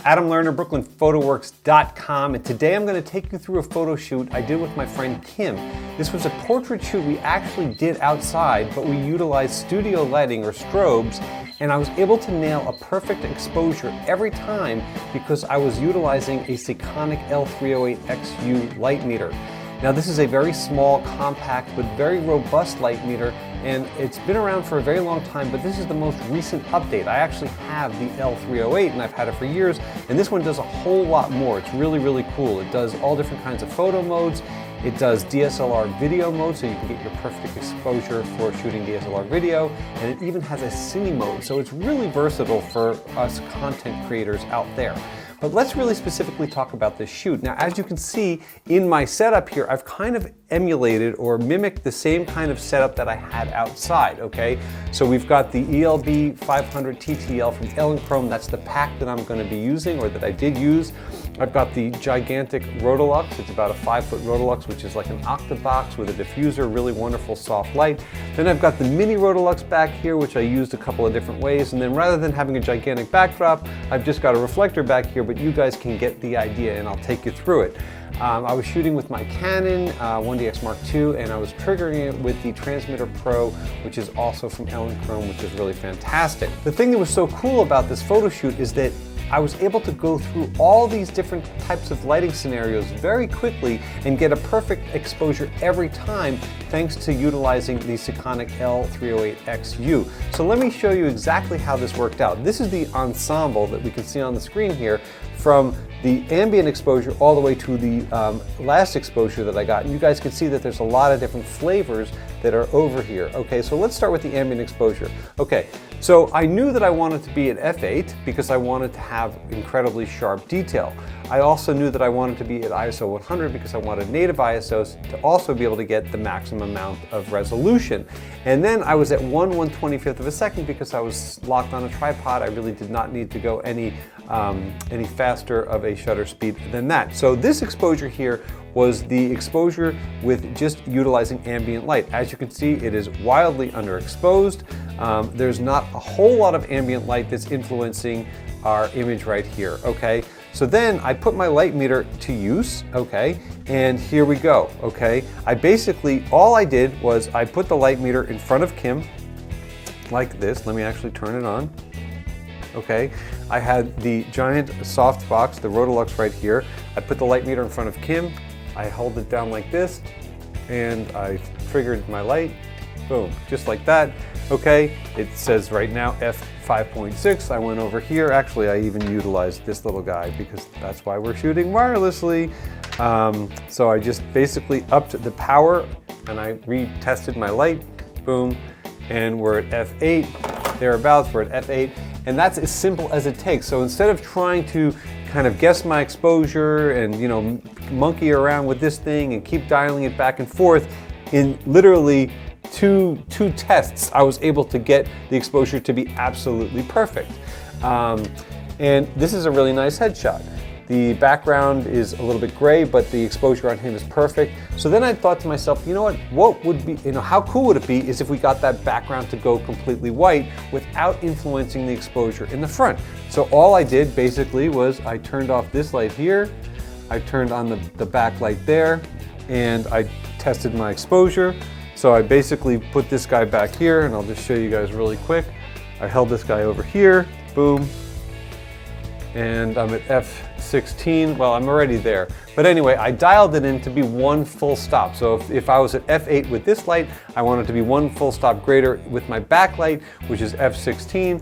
Adam Lerner, BrooklynPhotoworks.com, and today I'm going to take you through a photo shoot I did with my friend Kim. This was a portrait shoot we actually did outside, but we utilized studio lighting or strobes, and I was able to nail a perfect exposure every time because I was utilizing a Sekonic L308XU light meter. Now this is a very small, compact, but very robust light meter, and it's been around for a very long time, but this is the most recent update. I actually have the L308 and I've had it for years, and this one does a whole lot more. It's really, really cool. It does all different kinds of photo modes. It does DSLR video mode, so you can get your perfect exposure for shooting DSLR video, and it even has a cine mode, so it's really versatile for us content creators out there. But let's really specifically talk about this shoot. Now, as you can see in my setup here, I've kind of emulated or mimicked the same kind of setup that I had outside, okay? So we've got the ELB 500 TTL from Elinchrom. That's the pack that I'm going to be using, or that I did use. I've got the gigantic Rotolux. It's about a 5-foot Rotolux, which is like an octabox with a diffuser, really wonderful soft light. Then I've got the mini Rotolux back here, which I used a couple of different ways. And then rather than having a gigantic backdrop, I've just got a reflector back here, but you guys can get the idea and I'll take you through it. I was shooting with my Canon 1DX Mark II, and I was triggering it with the Transmitter Pro, which is also from Elinchrom, which is really fantastic. The thing that was so cool about this photo shoot is that I was able to go through all these different types of lighting scenarios very quickly and get a perfect exposure every time thanks to utilizing the Sekonic L308XU. So let me show you exactly how this worked out. This is the ensemble that we can see on the screen here, from the ambient exposure all the way to the last exposure that I got. And you guys can see that there's a lot of different flavors that are over here. Okay, so let's start with the ambient exposure. Okay, so I knew that I wanted to be at f8 because I wanted to have incredibly sharp detail. I also knew that I wanted to be at ISO 100 because I wanted native ISOs to also be able to get the maximum amount of resolution. And then I was at 1/125th of a second because I was locked on a tripod. I really did not need to go any faster of a shutter speed than that. So this exposure here was the exposure with just utilizing ambient light. As you can see, it is wildly underexposed. There's not a whole lot of ambient light that's influencing our image right here, okay? So then I put my light meter to use, okay? And here we go, okay? All I did was I put the light meter in front of Kim, like this. Let me actually turn it on. Okay, I had the giant softbox, the Rotolux right here. I put the light meter in front of Kim. I hold it down like this, and I triggered my light. Boom, just like that. Okay, it says right now f5.6. I went over here. Actually, I even utilized this little guy because that's why we're shooting wirelessly. So I just basically upped the power and I retested my light. Boom, and we're at f8, thereabouts. We're at f8. And that's as simple as it takes. So instead of trying to kind of guess my exposure and, you know, monkey around with this thing and keep dialing it back and forth, in literally two tests, I was able to get the exposure to be absolutely perfect. And this is a really nice headshot. The background is a little bit gray, but the exposure on him is perfect. So then I thought to myself, you know what would be, how cool would it be is if we got that background to go completely white without influencing the exposure in the front. So all I did basically was I turned off this light here, I turned on the backlight there, and I tested my exposure. So I basically put this guy back here, and I'll just show you guys really quick. I held this guy over here, boom, and I'm at f16. Well, I'm already there. But anyway, I dialed it in to be one full stop. So if I was at f8 with this light, I want it to be one full stop greater with my backlight, which is f16,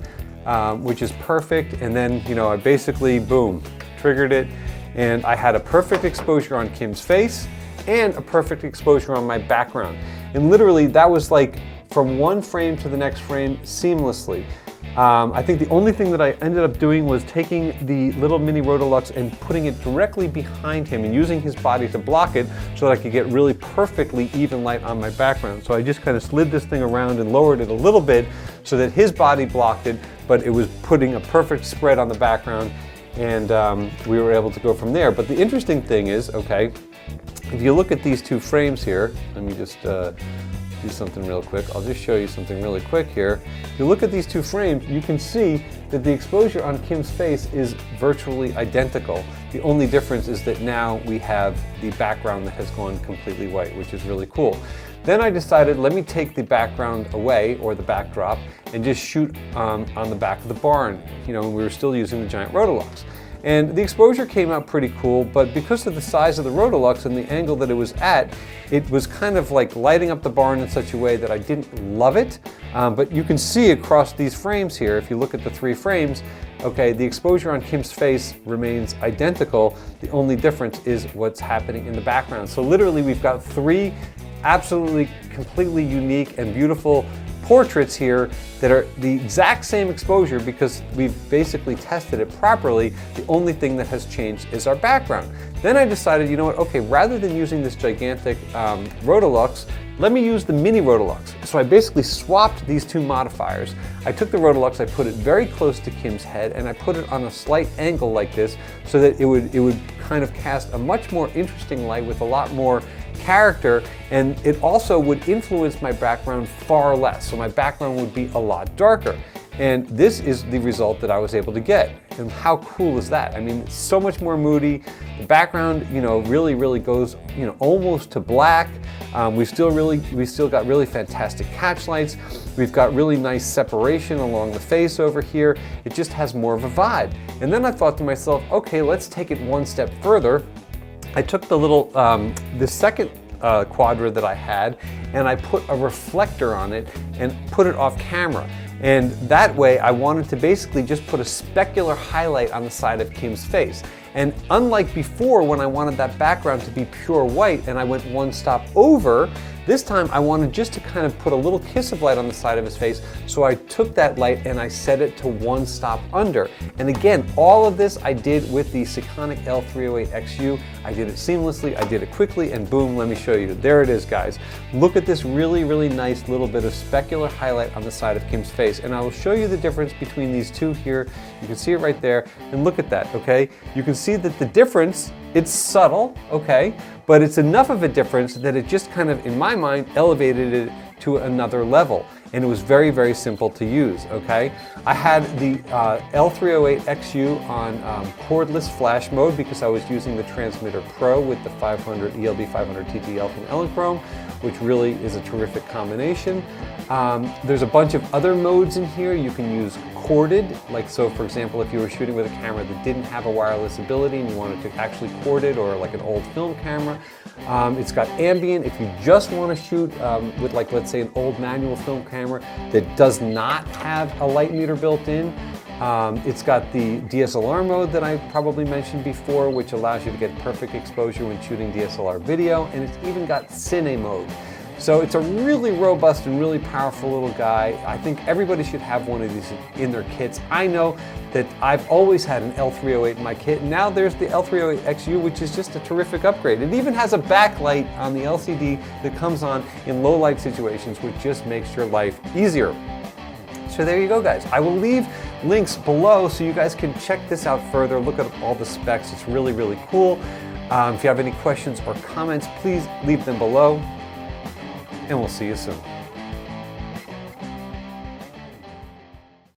which is perfect. And then, you know, I basically, boom, triggered it. And I had a perfect exposure on Kim's face and a perfect exposure on my background. And literally, that was like from one frame to the next frame seamlessly. I think the only thing that I ended up doing was taking the little mini Rotolux and putting it directly behind him and using his body to block it so that I could get really perfectly even light on my background. So I just kind of slid this thing around and lowered it a little bit so that his body blocked it, but it was putting a perfect spread on the background, and we were able to go from there. But the interesting thing is, okay, if you look at these two frames here, let me just do something real quick. I'll just show you something really quick here. If you look at these two frames, you can see that the exposure on Kim's face is virtually identical. The only difference is that now we have the background that has gone completely white, which is really cool. Then I decided, let me take the background away, or the backdrop, and just shoot on the back of the barn. You know, we were still using the giant Rotolux. And the exposure came out pretty cool, but because of the size of the Rotolux and the angle that it was at, it was kind of like lighting up the barn in such a way that I didn't love it. But you can see across these frames here, if you look at the three frames, okay, the exposure on Kim's face remains identical. The only difference is what's happening in the background. So literally we've got three absolutely completely unique and beautiful portraits here that are the exact same exposure because we've basically tested it properly. The only thing that has changed is our background. Then I decided, you know what, okay, rather than using this gigantic Rotolux, let me use the mini Rotolux. So I basically swapped these two modifiers. I took the Rotolux, I put it very close to Kim's head, and I put it on a slight angle like this so that it would kind of cast a much more interesting light with a lot more character, and it also would influence my background far less. So my background would be a lot darker. And this is the result that I was able to get. And how cool is that? I mean, it's so much more moody. The background, you know, really goes, you know, almost to black. We still got really fantastic catch lights. We've got really nice separation along the face over here. It just has more of a vibe. And then I thought to myself, okay, let's take it one step further. I took the little, the second quadra that I had, and I put a reflector on it and put it off camera. And that way I wanted to basically just put a specular highlight on the side of Kim's face. And unlike before when I wanted that background to be pure white and I went one stop over, this time I wanted just to kind of put a little kiss of light on the side of his face, so I took that light and I set it to one stop under. And again, all of this I did with the Sekonic L308XU. I did it seamlessly, I did it quickly, and boom, let me show you. There it is, guys. Look at this really nice little bit of specular highlight on the side of Kim's face. And I will show you the difference between these two here. You can see it right there, and look at that, okay? You can see that the difference, it's subtle, okay? But it's enough of a difference that it just kind of, in my mind, elevated it to another level. And it was very simple to use, okay? I had the L308XU on cordless flash mode because I was using the Transmitter Pro with the ELB 500 TTL from Elinchrom, which really is a terrific combination. There's a bunch of other modes in here. You can use corded, like so for example, if you were shooting with a camera that didn't have a wireless ability and you wanted to actually cord it, or like an old film camera. It's got ambient if you just want to shoot with, like, let's say an old manual film camera that does not have a light meter built in. It's got the DSLR mode that I probably mentioned before, which allows you to get perfect exposure when shooting DSLR video, and it's even got Cine mode. So it's a really robust and really powerful little guy. I think everybody should have one of these in their kits. I know that I've always had an L308 in my kit, and now there's the L308XU, which is just a terrific upgrade. It even has a backlight on the LCD that comes on in low light situations, which just makes your life easier. So there you go, guys. I will leave links below so you guys can check this out further, look at all the specs. It's really cool. If you have any questions or comments, please leave them below, and we'll see you soon.